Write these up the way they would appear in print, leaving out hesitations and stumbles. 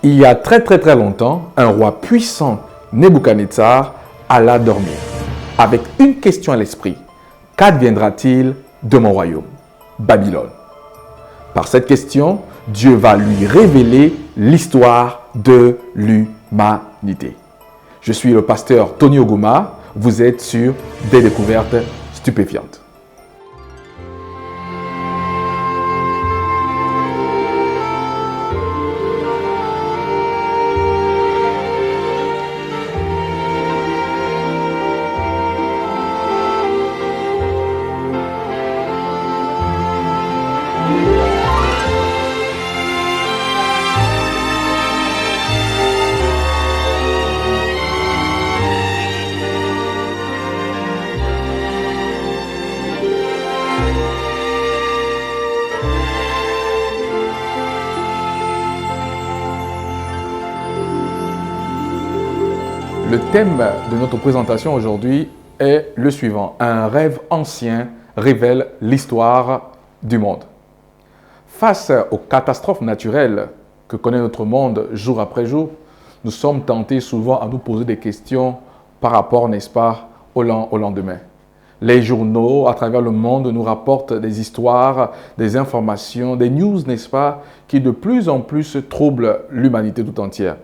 Il y a très longtemps, un roi puissant, Nebuchadnezzar, alla dormir, avec une question à l'esprit. Qu'adviendra-t-il de mon royaume, Babylone? Par cette question, Dieu va lui révéler l'histoire de l'humanité. Je suis le pasteur Tony Oguma, vous êtes sur Des découvertes stupéfiantes. Le thème de notre présentation aujourd'hui est le suivant. Un rêve ancien révèle l'histoire du monde. Face aux catastrophes naturelles que connaît notre monde jour après jour, nous sommes tentés souvent à nous poser des questions par rapport, n'est-ce pas, au lendemain. Les journaux à travers le monde nous rapportent des histoires, des informations, des news, n'est-ce pas, qui de plus en plus troublent l'humanité tout entière.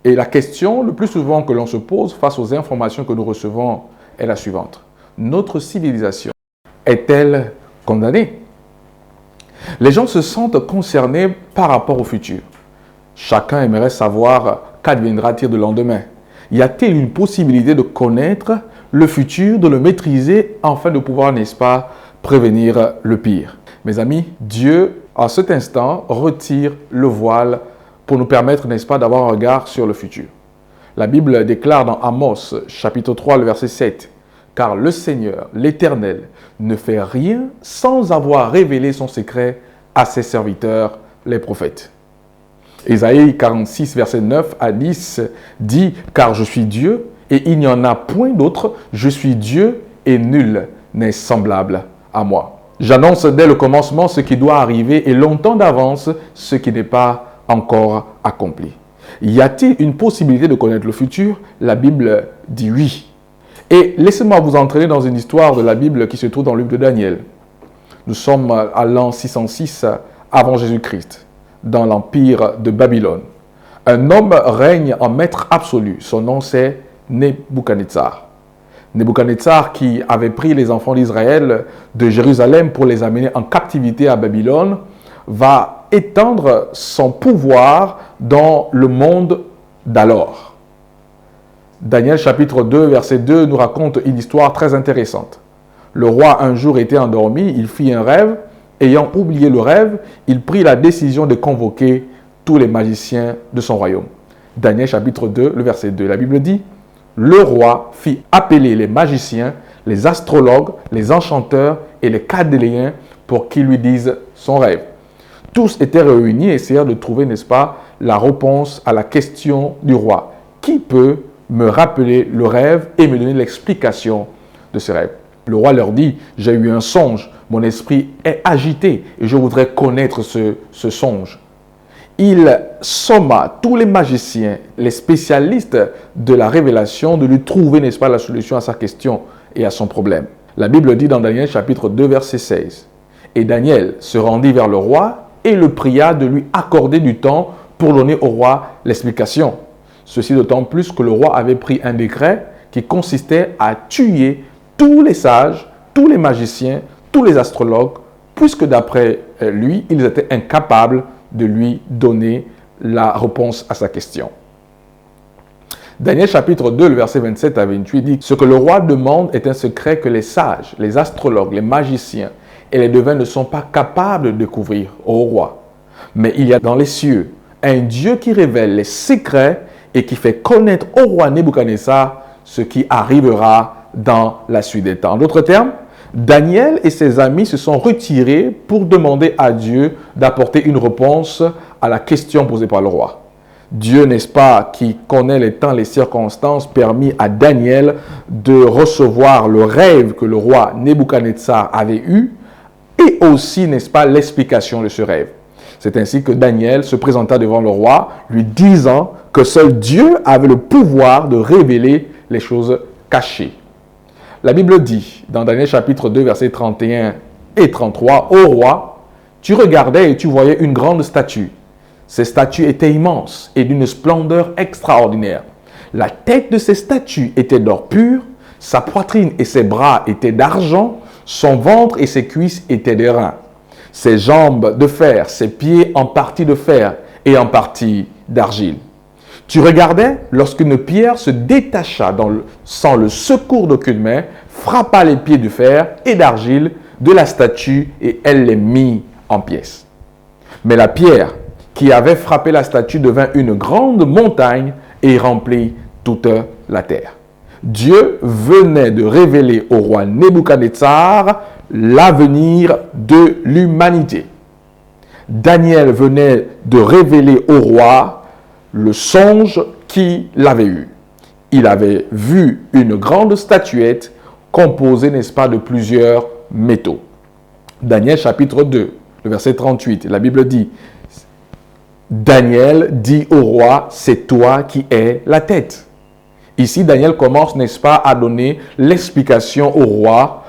Et la question le plus souvent que l'on se pose face aux informations que nous recevons est la suivante. Notre civilisation est-elle condamnée? Les gens se sentent concernés par rapport au futur. Chacun aimerait savoir qu'adviendra-t-il de lendemain. Y a-t-il une possibilité de connaître le futur, de le maîtriser, afin de pouvoir, n'est-ce pas, prévenir le pire? Mes amis, Dieu, à cet instant, retire le voile pour nous permettre, n'est-ce pas, d'avoir un regard sur le futur. La Bible déclare dans Amos, chapitre 3, le verset 7, « Car le Seigneur, l'Éternel, ne fait rien sans avoir révélé son secret à ses serviteurs, les prophètes. » Ésaïe 46, verset 9 à 10 dit, « Car je suis Dieu et il n'y en a point d'autre, je suis Dieu et nul n'est semblable à moi. J'annonce dès le commencement ce qui doit arriver et longtemps d'avance ce qui n'est pas encore accompli. » Y a-t-il une possibilité de connaître le futur? La Bible dit oui. Et laissez-moi vous entraîner dans une histoire de la Bible qui se trouve dans le livre de Daniel. Nous sommes à l'an 606 avant Jésus-Christ, dans l'empire de Babylone. Un homme règne en maître absolu. Son nom c'est Nebuchadnezzar. Nebuchadnezzar qui avait pris les enfants d'Israël de Jérusalem pour les amener en captivité à Babylone, va étendre son pouvoir dans le monde d'alors. Daniel chapitre 2, verset 2 nous raconte une histoire très intéressante. Le roi un jour était endormi, il fit un rêve. Ayant oublié le rêve, il prit la décision de convoquer tous les magiciens de son royaume. Daniel chapitre 2, le verset 2. La Bible dit, « Le roi fit appeler les magiciens, les astrologues, les enchanteurs et les chaldéens pour qu'ils lui disent son rêve. » Tous étaient réunis et essayèrent de trouver, n'est-ce pas, la réponse à la question du roi. Qui peut me rappeler le rêve et me donner l'explication de ce rêve? Le roi leur dit, j'ai eu un songe, mon esprit est agité et je voudrais connaître ce songe. Il somma tous les magiciens, les spécialistes de la révélation, de lui trouver, n'est-ce pas, la solution à sa question et à son problème. La Bible dit dans Daniel chapitre 2, verset 16, « Et Daniel se rendit vers le roi et le pria de lui accorder du temps pour donner au roi l'explication. Ceci d'autant plus que le roi avait pris un décret qui consistait à tuer tous les sages, tous les magiciens, tous les astrologues, puisque d'après lui, ils étaient incapables de lui donner la réponse à sa question. Daniel chapitre 2, le verset 27 à 28 dit « Ce que le roi demande est un secret que les sages, les astrologues, les magiciens et les devins ne sont pas capables de découvrir au roi. Mais il y a dans les cieux un Dieu qui révèle les secrets et qui fait connaître au roi Nebuchadnezzar ce qui arrivera dans la suite des temps. » En d'autres termes, Daniel et ses amis se sont retirés pour demander à Dieu d'apporter une réponse à la question posée par le roi. Dieu, n'est-ce pas, qui connaît les temps, les circonstances, permis à Daniel de recevoir le rêve que le roi Nebuchadnezzar avait eu et aussi, n'est-ce pas, l'explication de ce rêve. C'est ainsi que Daniel se présenta devant le roi, lui disant que seul Dieu avait le pouvoir de révéler les choses cachées. La Bible dit, dans Daniel chapitre 2, versets 31 et 33, « Ô roi, tu regardais et tu voyais une grande statue. Ces statues étaient immenses et d'une splendeur extraordinaire. La tête de ces statues était d'or pur, sa poitrine et ses bras étaient d'argent, son ventre et ses cuisses étaient d'airain. Ses jambes de fer, ses pieds en partie de fer et en partie d'argile. Tu regardais lorsqu'une pierre se détacha sans le secours d'aucune main, frappa les pieds de fer et d'argile de la statue et elle les mit en pièces. Mais la pierre qui avait frappé la statue devint une grande montagne et remplit toute la terre. » Dieu venait de révéler au roi Nebuchadnezzar l'avenir de l'humanité. Daniel venait de révéler au roi le songe qu'il avait eu. Il avait vu une grande statuette composée, n'est-ce pas, de plusieurs métaux. Daniel chapitre 2, le verset 38, la Bible dit, Daniel dit au roi, c'est toi qui es la tête. Ici, Daniel commence, n'est-ce pas, à donner l'explication au roi,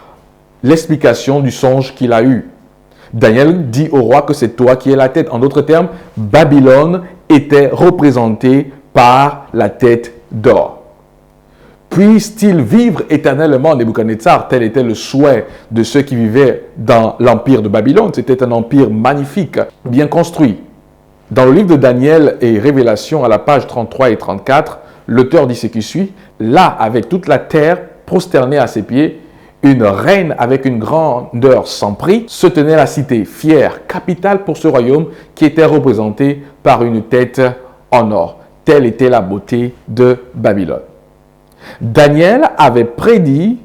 l'explication du songe qu'il a eu. Daniel dit au roi que c'est toi qui es la tête. En d'autres termes, Babylone était représentée par la tête d'or. Puisse-t-il vivre éternellement, Nebuchadnezzar, tel était le souhait de ceux qui vivaient dans l'empire de Babylone. C'était un empire magnifique, bien construit. Dans le livre de Daniel et Révélation, à la page 33 et 34, l'auteur dit ce qui suit. Là, avec toute la terre prosternée à ses pieds, une reine avec une grandeur sans prix se tenait à la cité, fière, capitale pour ce royaume qui était représenté par une tête en or. Telle était la beauté de Babylone. Daniel avait prédit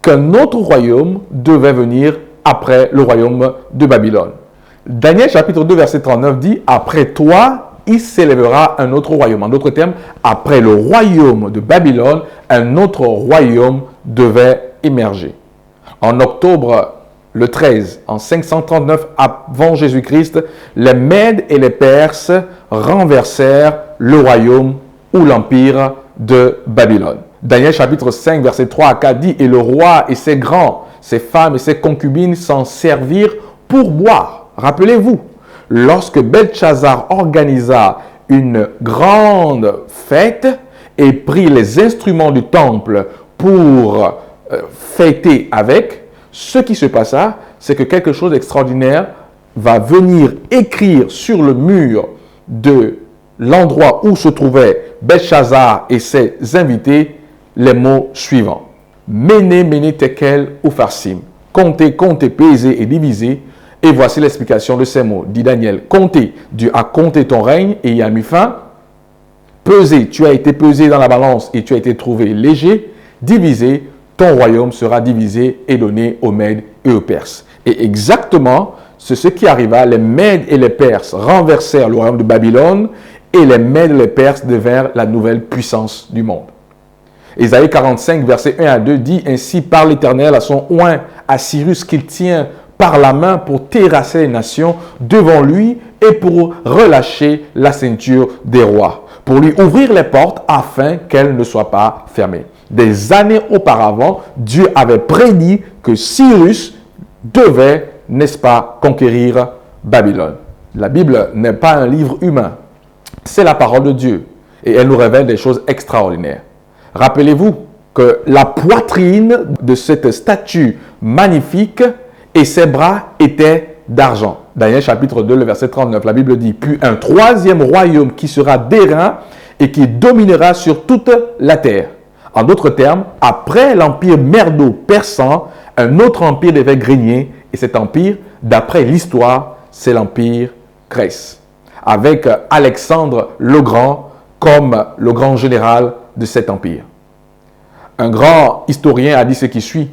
qu'un autre royaume devait venir après le royaume de Babylone. Daniel chapitre 2 verset 39 dit « Après toi, il s'élèvera un autre royaume. » En d'autres termes, après le royaume de Babylone, un autre royaume devait émerger. En octobre le 13, en 539 avant Jésus-Christ, les Mèdes et les Perses renversèrent le royaume ou l'empire de Babylone. Daniel chapitre 5 verset 3 à 4 dit « Et le roi et ses grands, ses femmes et ses concubines s'en servirent pour boire. » Rappelez-vous, lorsque Belchazzar organisa une grande fête et prit les instruments du temple pour fêter avec, ce qui se passa, c'est que quelque chose d'extraordinaire va venir écrire sur le mur de l'endroit où se trouvaient Belchazzar et ses invités les mots suivants. Méné, méné, tekel, upharsim. Comptez, comptez, pesez et divisez. Et voici l'explication de ces mots. Dit Daniel, comptez, Dieu a compté ton règne et y a mis fin. Pesez, tu as été pesé dans la balance et tu as été trouvé léger. Divisé, ton royaume sera divisé et donné aux Mèdes et aux Perses. Et exactement, c'est ce qui arriva. Les Mèdes et les Perses renversèrent le royaume de Babylone et les Mèdes et les Perses devinrent la nouvelle puissance du monde. Ésaïe 45, verset 1 à 2 dit, « Ainsi parle l'Éternel à son oint, à Cyrus qu'il tient par la main pour terrasser les nations devant lui et pour relâcher la ceinture des rois, pour lui ouvrir les portes afin qu'elles ne soient pas fermées. » Des années auparavant, Dieu avait prédit que Cyrus devait, n'est-ce pas, conquérir Babylone. La Bible n'est pas un livre humain, c'est la parole de Dieu et elle nous révèle des choses extraordinaires. Rappelez-vous que la poitrine de cette statue magnifique et ses bras étaient d'argent. Daniel chapitre 2, le verset 39, la Bible dit « Puis un troisième royaume qui sera d'airain et qui dominera sur toute la terre. » En d'autres termes, après l'empire merdo-persan, un autre empire devait grigner et cet empire, d'après l'histoire, c'est l'empire Grèce, avec Alexandre le Grand comme le grand général de cet empire. Un grand historien a dit ce qui suit.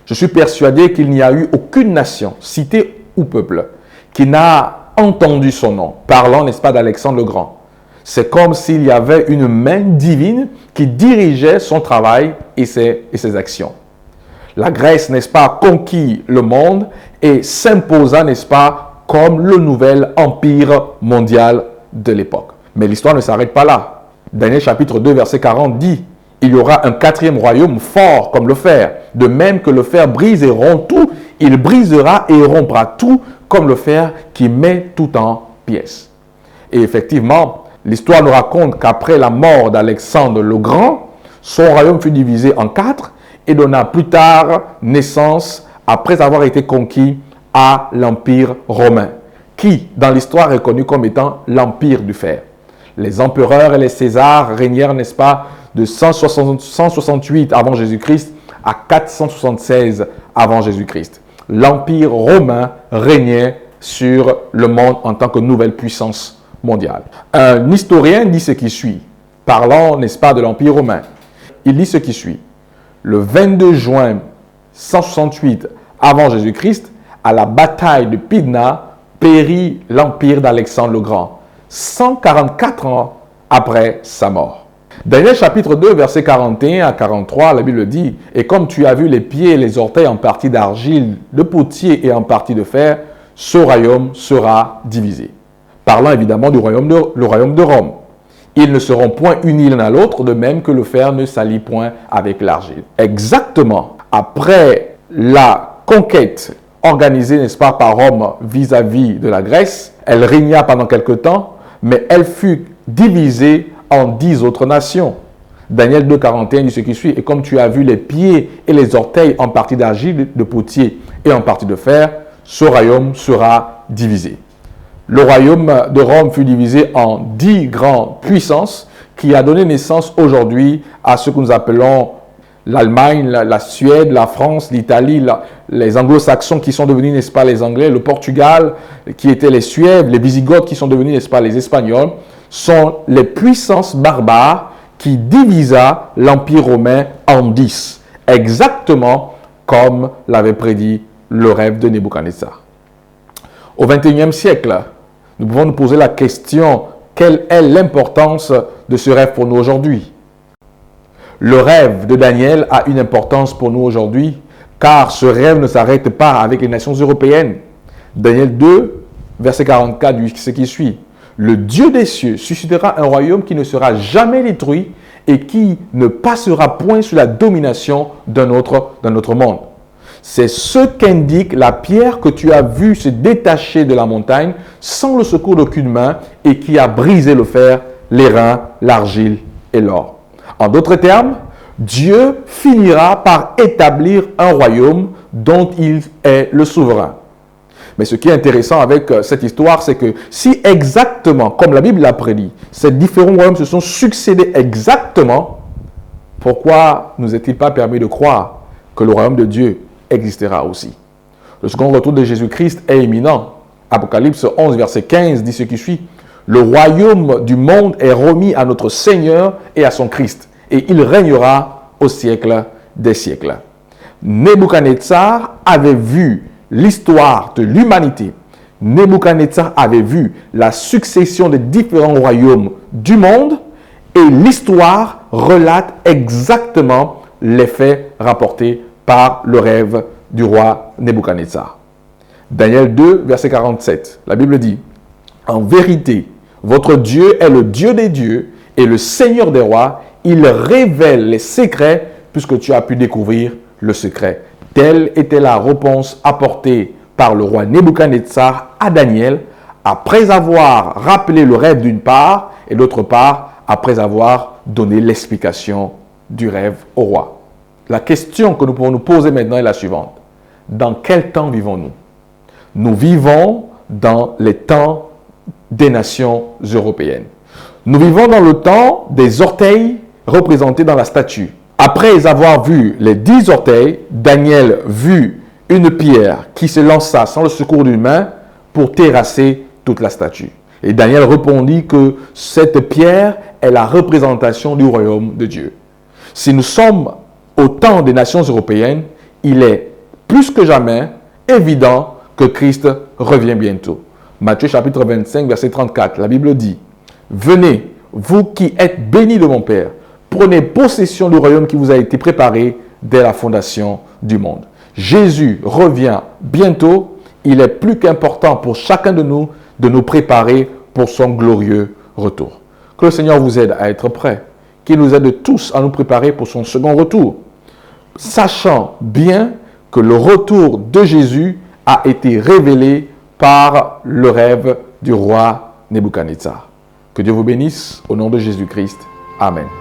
Je suis persuadé qu'il n'y a eu aucune nation, cité ou peuple, qui n'a entendu son nom, parlant, n'est-ce pas, d'Alexandre le Grand. C'est comme s'il y avait une main divine qui dirigeait son travail et ses actions. La Grèce, n'est-ce pas, conquit le monde et s'imposa, n'est-ce pas, comme le nouvel empire mondial de l'époque. Mais l'histoire ne s'arrête pas là. Daniel chapitre 2 verset 40 dit: il y aura un quatrième royaume fort comme le fer. De même que le fer brise et rompt tout, il brisera et rompra tout comme le fer qui met tout en pièces. Et effectivement, l'histoire nous raconte qu'après la mort d'Alexandre le Grand, son royaume fut divisé en 4 et donna plus tard naissance, après avoir été conquis, à l'Empire romain, qui dans l'histoire est connu comme étant l'Empire du fer. Les empereurs et les Césars régnèrent, n'est-ce pas, de 168 avant Jésus-Christ à 476 avant Jésus-Christ. L'Empire romain régnait sur le monde en tant que nouvelle puissance mondiale. Un historien dit ce qui suit, parlant, n'est-ce pas, de l'Empire romain. Il dit ce qui suit. Le 22 juin 168 avant Jésus-Christ, à la bataille de Pydna, périt l'Empire d'Alexandre le Grand, 144 ans après sa mort. Daniel chapitre 2, versets 41 à 43, la Bible dit: « Et comme tu as vu les pieds et les orteils en partie d'argile, de potier et en partie de fer, ce royaume sera divisé. » Parlant évidemment du royaume de Rome. Ils ne seront point unis l'un à l'autre, de même que le fer ne s'allie point avec l'argile. Exactement après la conquête organisée, n'est-ce pas, par Rome vis-à-vis de la Grèce, elle régna pendant quelque temps, mais elle fut divisée en 10 autres nations. Daniel 2, 41 dit ce qui suit: « Et comme tu as vu les pieds et les orteils en partie d'argile, de potier et en partie de fer, ce royaume sera divisé. » Le royaume de Rome fut divisé en 10 grandes puissances qui a donné naissance aujourd'hui à ce que nous appelons l'Allemagne, la Suède, la France, l'Italie, les anglo-saxons qui sont devenus, n'est-ce pas, les Anglais, le Portugal qui étaient les Suèves, les Wisigoths qui sont devenus, n'est-ce pas, les Espagnols, sont les puissances barbares qui divisa l'Empire romain en 10, exactement comme l'avait prédit le rêve de Nebuchadnezzar. Au XXIe siècle, nous pouvons nous poser la question: quelle est l'importance de ce rêve pour nous aujourd'hui? Le rêve de Daniel a une importance pour nous aujourd'hui, car ce rêve ne s'arrête pas avec les nations européennes. Daniel 2, verset 44, ce qui suit: « Le Dieu des cieux suscitera un royaume qui ne sera jamais détruit et qui ne passera point sous la domination d'un autre monde. » C'est ce qu'indique la pierre que tu as vue se détacher de la montagne sans le secours d'aucune main et qui a brisé le fer, les reins, l'argile et l'or. En d'autres termes, Dieu finira par établir un royaume dont il est le souverain. Mais ce qui est intéressant avec cette histoire, c'est que si exactement, comme la Bible l'a prédit, ces différents royaumes se sont succédés exactement, pourquoi nous est-il pas permis de croire que le royaume de Dieu existera aussi? Le second retour de Jésus-Christ est imminent. Apocalypse 11, verset 15 dit ce qui suit: « Le royaume du monde est remis à notre Seigneur et à son Christ, et il régnera au siècle des siècles. » Nebuchadnezzar avait vu l'histoire de l'humanité. Nebuchadnezzar avait vu la succession des différents royaumes du monde, et l'histoire relate exactement les faits rapportés par le rêve du roi Nebuchadnezzar. Daniel 2, verset 47, la Bible dit: « En vérité, votre Dieu est le Dieu des dieux et le Seigneur des rois. Il révèle les secrets puisque tu as pu découvrir le secret. » Telle était la réponse apportée par le roi Nebuchadnezzar à Daniel après avoir rappelé le rêve d'une part et d'autre part après avoir donné l'explication du rêve au roi. La question que nous pouvons nous poser maintenant est la suivante: dans quel temps vivons-nous? Nous vivons dans les temps des nations européennes. Nous vivons dans le temps des orteils représentés dans la statue. Après avoir vu les 10 orteils, Daniel vit une pierre qui se lança sans le secours d'une main pour terrasser toute la statue. Et Daniel répondit que cette pierre est la représentation du royaume de Dieu. Si nous sommes au temps des nations européennes, il est plus que jamais évident que Christ revient bientôt. Matthieu chapitre 25, verset 34, la Bible dit: « Venez, vous qui êtes bénis de mon Père, prenez possession du royaume qui vous a été préparé dès la fondation du monde. » Jésus revient bientôt. il est plus qu'important pour chacun de nous préparer pour son glorieux retour. Que le Seigneur vous aide à être prêt, qu'il nous aide tous à nous préparer pour son second retour, sachant bien que le retour de Jésus a été révélé par le rêve du roi Nebuchadnezzar. Que Dieu vous bénisse au nom de Jésus-Christ. Amen.